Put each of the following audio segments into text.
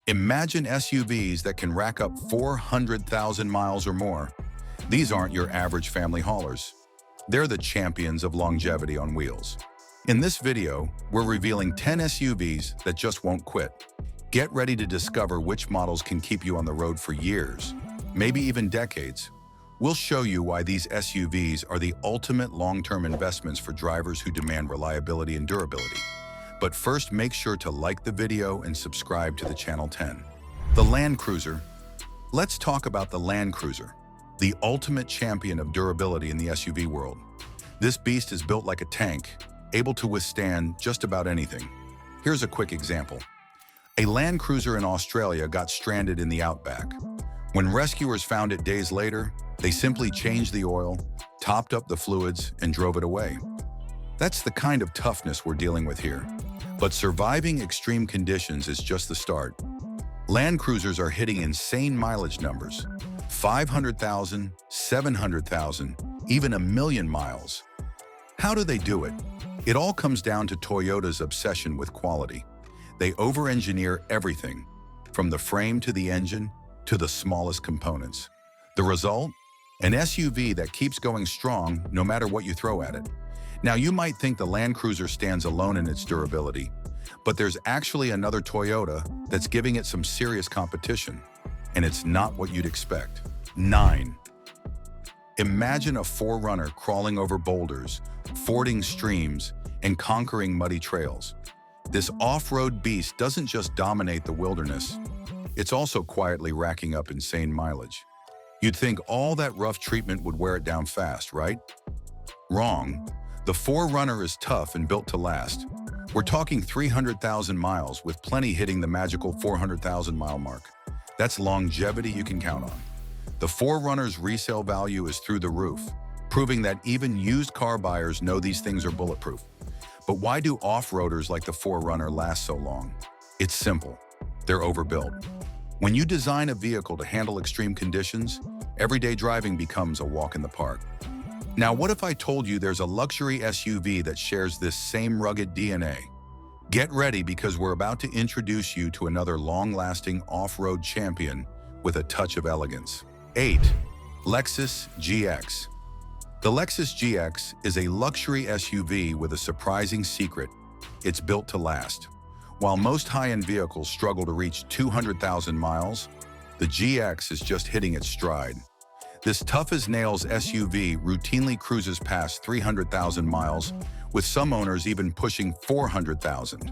Imagine SUVs that can rack up 400,000 miles or more. These aren't your average family haulers. They're the champions of longevity on wheels. In this video, we're revealing 10 SUVs that just won't quit. Get ready to discover which models can keep you on the road for years, maybe even decades. We'll show you why these SUVs are the ultimate long-term investments for drivers who demand reliability and durability. But first, make sure to like the video and subscribe to the channel 10. The Land Cruiser. Let's talk about the Land Cruiser, the ultimate champion of durability in the SUV world. This beast is built like a tank, able to withstand just about anything. Here's a quick example. A Land Cruiser in Australia got stranded in the Outback. When rescuers found it days later, they simply changed the oil, topped up the fluids, and drove it away. That's the kind of toughness we're dealing with here. But surviving extreme conditions is just the start. Land Cruisers are hitting insane mileage numbers: 500,000, 700,000, even 1,000,000 miles. How do they do it? It all comes down to Toyota's obsession with quality. They over-engineer everything, from the frame to the engine to the smallest components. The result? An SUV that keeps going strong no matter what you throw at it. Now, you might think the Land Cruiser stands alone in its durability, but there's actually another Toyota that's giving it some serious competition, and it's not what you'd expect. 9. Imagine a Forerunner crawling over boulders, fording streams, and conquering muddy trails. This off-road beast doesn't just dominate the wilderness, it's also quietly racking up insane mileage. You'd think all that rough treatment would wear it down fast, right? Wrong. The Forerunner is tough and built to last. We're talking 300,000 miles, with plenty hitting the magical 400,000 mile mark. That's longevity you can count on. The Forerunner's resale value is through the roof, proving that even used car buyers know these things are bulletproof. But why do off-roaders like the Forerunner last so long? It's simple. They're overbuilt. When you design a vehicle to handle extreme conditions, everyday driving becomes a walk in the park. Now, what if I told you there's a luxury SUV that shares this same rugged DNA? Get ready, because we're about to introduce you to another long-lasting off-road champion with a touch of elegance. 8. Lexus GX. The Lexus GX is a luxury SUV with a surprising secret: it's built to last. While most high-end vehicles struggle to reach 200,000 miles, the GX is just hitting its stride. This tough-as-nails SUV routinely cruises past 300,000 miles, with some owners even pushing 400,000.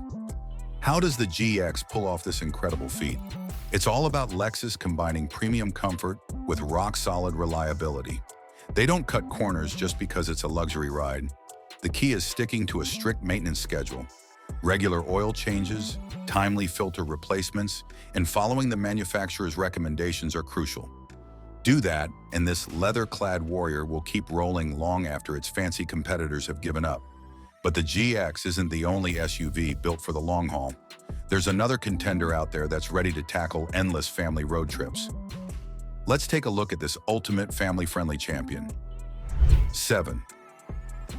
How does the GX pull off this incredible feat? It's all about Lexus combining premium comfort with rock-solid reliability. They don't cut corners just because it's a luxury ride. The key is sticking to a strict maintenance schedule. Regular oil changes, timely filter replacements, and following the manufacturer's recommendations are crucial. Do that, and this leather-clad warrior will keep rolling long after its fancy competitors have given up. But the GX isn't the only SUV built for the long haul. There's another contender out there that's ready to tackle endless family road trips. Let's take a look at this ultimate family-friendly champion. 7.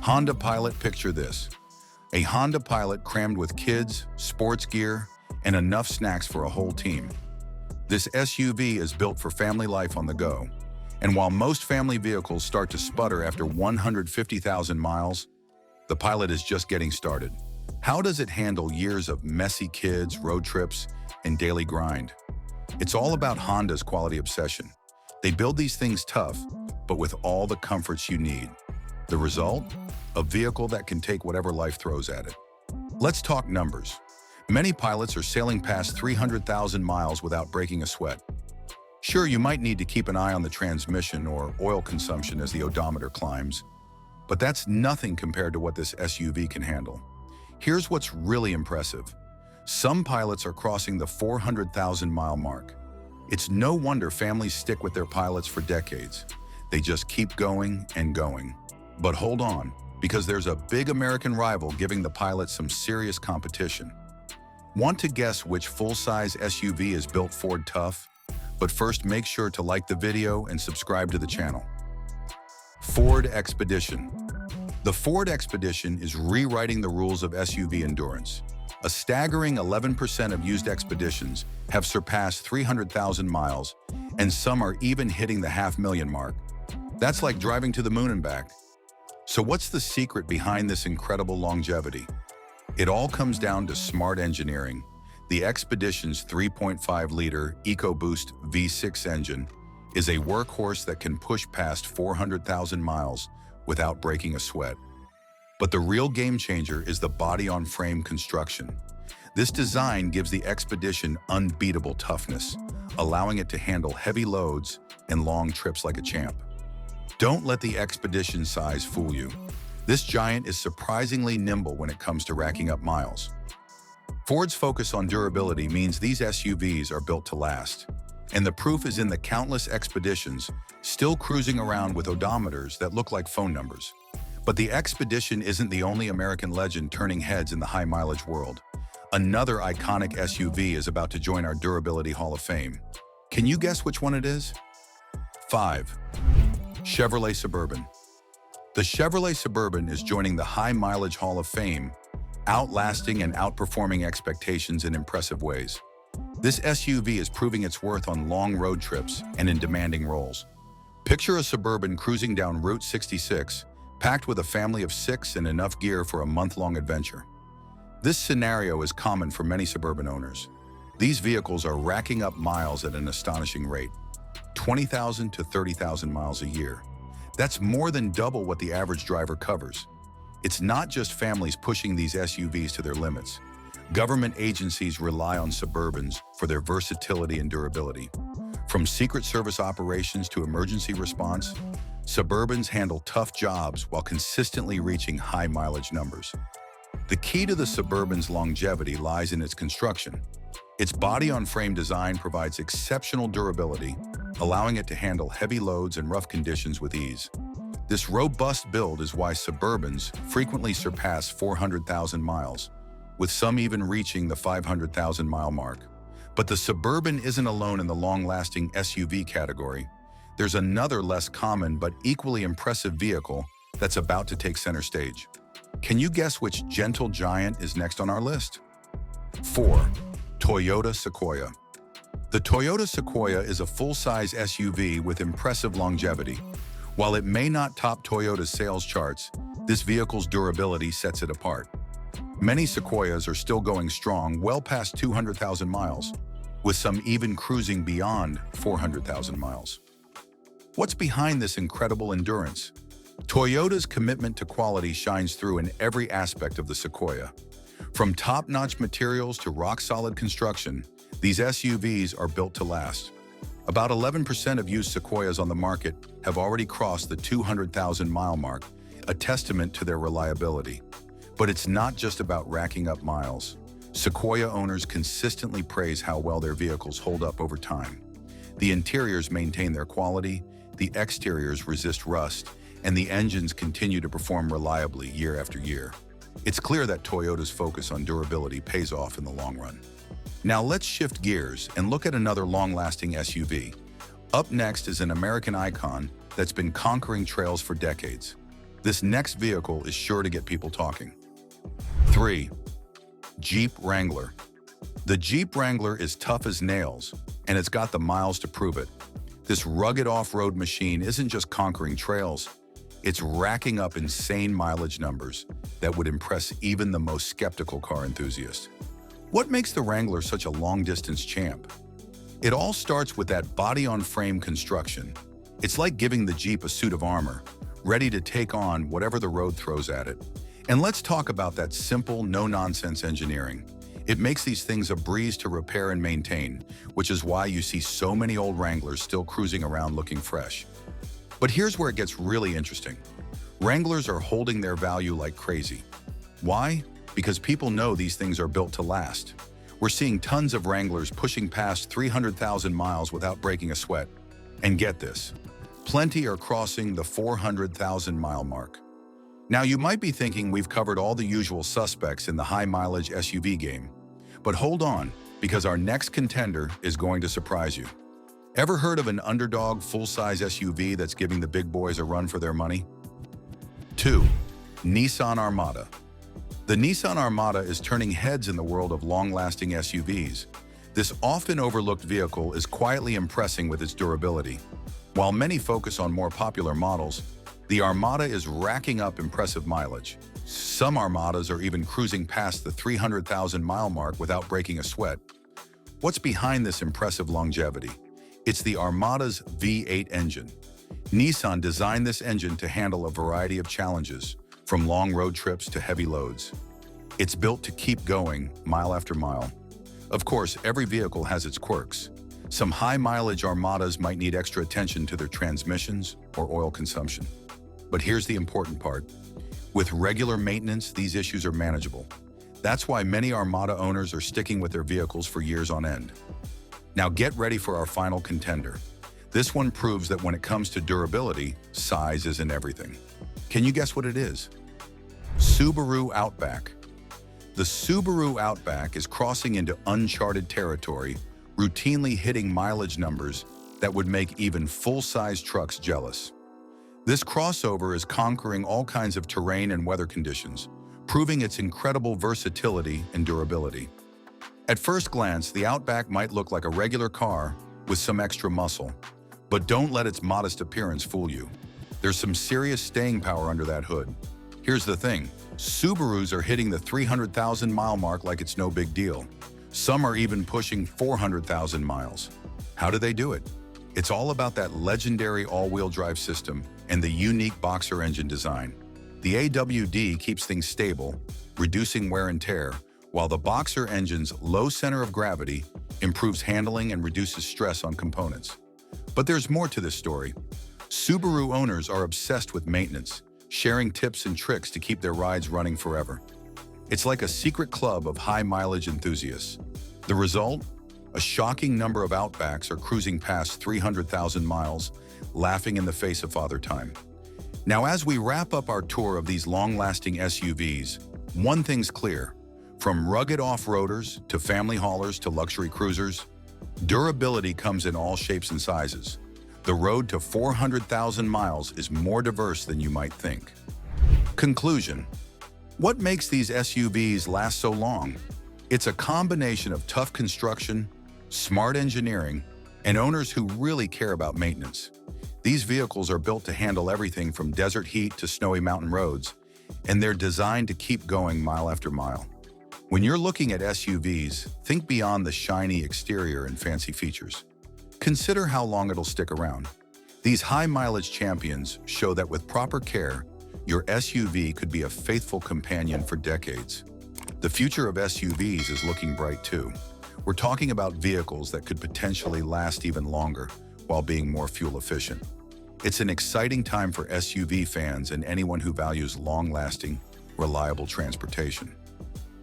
Honda Pilot. Picture this: a Honda Pilot crammed with kids, sports gear, and enough snacks for a whole team. This SUV is built for family life on the go. And while most family vehicles start to sputter after 150,000 miles, the Pilot is just getting started. How does it handle years of messy kids, road trips, and daily grind? It's all about Honda's quality obsession. They build these things tough, but with all the comforts you need. The result? A vehicle that can take whatever life throws at it. Let's talk numbers. Many Pilots are sailing past 300,000 miles without breaking a sweat. Sure, you might need to keep an eye on the transmission or oil consumption as the odometer climbs, but that's nothing compared to what this SUV can handle. Here's what's really impressive. Some Pilots are crossing the 400,000 mile mark. It's no wonder families stick with their Pilots for decades. They just keep going and going. But hold on, because there's a big American rival giving the Pilot some serious competition. Want to guess which full-size SUV is built Ford tough? But first, make sure to like the video and subscribe to the channel. Ford Expedition. The Ford Expedition is rewriting the rules of SUV endurance. A staggering 11% of used Expeditions have surpassed 300,000 miles, and some are even hitting the 500,000 mark. That's like driving to the moon and back. So what's the secret behind this incredible longevity? It all comes down to smart engineering. The Expedition's 3.5-liter EcoBoost V6 engine is a workhorse that can push past 400,000 miles without breaking a sweat. But the real game changer is the body-on-frame construction. This design gives the Expedition unbeatable toughness, allowing it to handle heavy loads and long trips like a champ. Don't let the Expedition size fool you. This giant is surprisingly nimble when it comes to racking up miles. Ford's focus on durability means these SUVs are built to last, and the proof is in the countless Expeditions still cruising around with odometers that look like phone numbers. But the Expedition isn't the only American legend turning heads in the high-mileage world. Another iconic SUV is about to join our Durability Hall of Fame. Can you guess which one it is? 5. Chevrolet Suburban. The Chevrolet Suburban is joining the High-Mileage Hall of Fame, outlasting and outperforming expectations in impressive ways. This SUV is proving its worth on long road trips and in demanding roles. Picture a Suburban cruising down Route 66, packed with a family of 6 and enough gear for a month-long adventure. This scenario is common for many Suburban owners. These vehicles are racking up miles at an astonishing rate, 20,000 to 30,000 miles a year. That's more than double what the average driver covers. It's not just families pushing these SUVs to their limits. Government agencies rely on Suburbans for their versatility and durability. From Secret Service operations to emergency response, Suburbans handle tough jobs while consistently reaching high mileage numbers. The key to the Suburban's longevity lies in its construction. Its body-on-frame design provides exceptional durability, allowing it to handle heavy loads and rough conditions with ease. This robust build is why Suburbans frequently surpass 400,000 miles, with some even reaching the 500,000-mile mark. But the Suburban isn't alone in the long-lasting SUV category. There's another less common but equally impressive vehicle that's about to take center stage. Can you guess which gentle giant is next on our list? 4. Toyota Sequoia. The Toyota Sequoia is a full-size SUV with impressive longevity. While it may not top Toyota's sales charts, this vehicle's durability sets it apart. Many Sequoias are still going strong well past 200,000 miles, with some even cruising beyond 400,000 miles. What's behind this incredible endurance? Toyota's commitment to quality shines through in every aspect of the Sequoia. From top-notch materials to rock-solid construction, these SUVs are built to last. About 11% of used Sequoias on the market have already crossed the 200,000-mile mark, a testament to their reliability. But it's not just about racking up miles. Sequoia owners consistently praise how well their vehicles hold up over time. The interiors maintain their quality, the exteriors resist rust, and the engines continue to perform reliably year after year. It's clear that Toyota's focus on durability pays off in the long run. Now let's shift gears and look at another long-lasting SUV. Up next is an American icon that's been conquering trails for decades. This next vehicle is sure to get people talking. 3. Jeep Wrangler. The Jeep Wrangler is tough as nails, and it's got the miles to prove it. This rugged off-road machine isn't just conquering trails, it's racking up insane mileage numbers that would impress even the most skeptical car enthusiast. What makes the Wrangler such a long-distance champ? It all starts with that body-on-frame construction. It's like giving the Jeep a suit of armor, ready to take on whatever the road throws at it. And let's talk about that simple, no-nonsense engineering. It makes these things a breeze to repair and maintain, which is why you see so many old Wranglers still cruising around looking fresh. But here's where it gets really interesting. Wranglers are holding their value like crazy. Why? Because people know these things are built to last. We're seeing tons of Wranglers pushing past 300,000 miles without breaking a sweat. And get this, plenty are crossing the 400,000-mile mark. Now you might be thinking we've covered all the usual suspects in the high-mileage SUV game. But hold on, because our next contender is going to surprise you. Ever heard of an underdog full-size SUV that's giving the big boys a run for their money? 2. Nissan Armada. The Nissan Armada is turning heads in the world of long-lasting SUVs. This often overlooked vehicle is quietly impressing with its durability. While many focus on more popular models, the Armada is racking up impressive mileage. Some Armadas are even cruising past the 300,000-mile mark without breaking a sweat. What's behind this impressive longevity? It's the Armada's V8 engine. Nissan designed this engine to handle a variety of challenges, from long road trips to heavy loads. It's built to keep going mile after mile. Of course, every vehicle has its quirks. Some high-mileage Armadas might need extra attention to their transmissions or oil consumption. But here's the important part. With regular maintenance, these issues are manageable. That's why many Armada owners are sticking with their vehicles for years on end. Now get ready for our final contender. This one proves that when it comes to durability, size isn't everything. Can you guess what it is? Subaru Outback. The Subaru Outback is crossing into uncharted territory, routinely hitting mileage numbers that would make even full-size trucks jealous. This crossover is conquering all kinds of terrain and weather conditions, proving its incredible versatility and durability. At first glance, the Outback might look like a regular car with some extra muscle, but don't let its modest appearance fool you. There's some serious staying power under that hood. Here's the thing, Subarus are hitting the 300,000-mile mark like it's no big deal. Some are even pushing 400,000 miles. How do they do it? It's all about that legendary all-wheel drive system and the unique boxer engine design. The AWD keeps things stable, reducing wear and tear, while the boxer engine's low center of gravity improves handling and reduces stress on components. But there's more to this story. Subaru owners are obsessed with maintenance, sharing tips and tricks to keep their rides running forever. It's like a secret club of high-mileage enthusiasts. The result? A shocking number of Outbacks are cruising past 300,000 miles, laughing in the face of Father Time. Now, as we wrap up our tour of these long-lasting SUVs, one thing's clear. From rugged off-roaders to family haulers to luxury cruisers, durability comes in all shapes and sizes. The road to 400,000 miles is more diverse than you might think. Conclusion. What makes these SUVs last so long? It's a combination of tough construction, smart engineering, and owners who really care about maintenance. These vehicles are built to handle everything from desert heat to snowy mountain roads, and they're designed to keep going mile after mile. When you're looking at SUVs, think beyond the shiny exterior and fancy features. Consider how long it'll stick around. These high-mileage champions show that with proper care, your SUV could be a faithful companion for decades. The future of SUVs is looking bright too. We're talking about vehicles that could potentially last even longer while being more fuel efficient. It's an exciting time for SUV fans and anyone who values long-lasting, reliable transportation.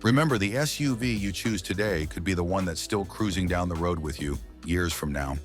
Remember, the SUV you choose today could be the one that's still cruising down the road with you years from now.